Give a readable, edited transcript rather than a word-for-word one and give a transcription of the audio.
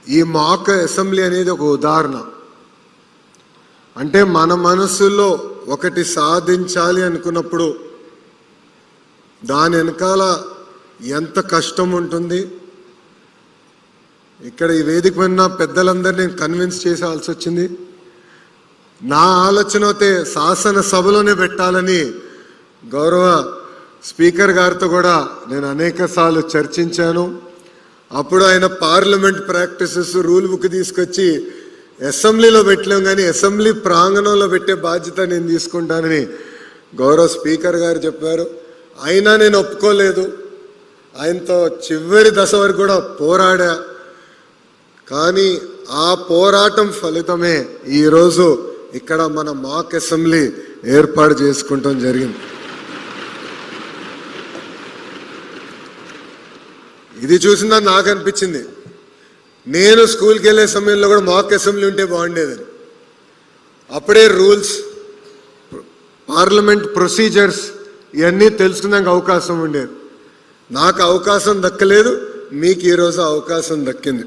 ఈ మాక్ అసెంబ్లీ అనేది ఒక ఉదాహరణ. అంటే మన మనసులో ఒకటి సాధించాలి అనుకున్నప్పుడు దాని వెనకాల ఎంత కష్టం ఉంటుంది. ఇక్కడ ఈ వేదిక మీద పెద్దలందరినీ నేను కన్విన్స్ చేసాల్సి వచ్చింది. నా ఆలోచన అయితే శాసనసభలోనే పెట్టాలని గౌరవ స్పీకర్ గారితో కూడా నేను అనేక సార్లు చర్చించాను. అప్పుడు ఆయన పార్లమెంట్ ప్రాక్టీసెస్ రూల్ బుక్ తీసుకొచ్చి అసెంబ్లీలో పెట్టలేం, కానీ అసెంబ్లీ ప్రాంగణంలో పెట్టే బాధ్యత నేను తీసుకుంటానని గౌరవ స్పీకర్ గారు చెప్పారు. అయినా నేను ఒప్పుకోలేదు. ఆయనతో చివరి దశ వరకు కూడా పోరాడా. కానీ ఆ పోరాటం ఫలితమే ఈరోజు ఇక్కడ మన మాక్ అసెంబ్లీ ఏర్పాటు చేసుకుంటాం జరిగింది. ఇది చూసిందా నాకు అనిపించింది, నేను స్కూల్కి వెళ్ళే సమయంలో కూడా మాక్ అసెంబ్లీ ఉంటే బాగుండేదని. అప్పుడే రూల్స్, పార్లమెంట్ ప్రొసీజర్స్ ఇవన్నీ తెలుసుకున్నాక అవకాశం ఉండేది. నాకు అవకాశం దక్కలేదు, మీకు ఈరోజు అవకాశం దక్కింది.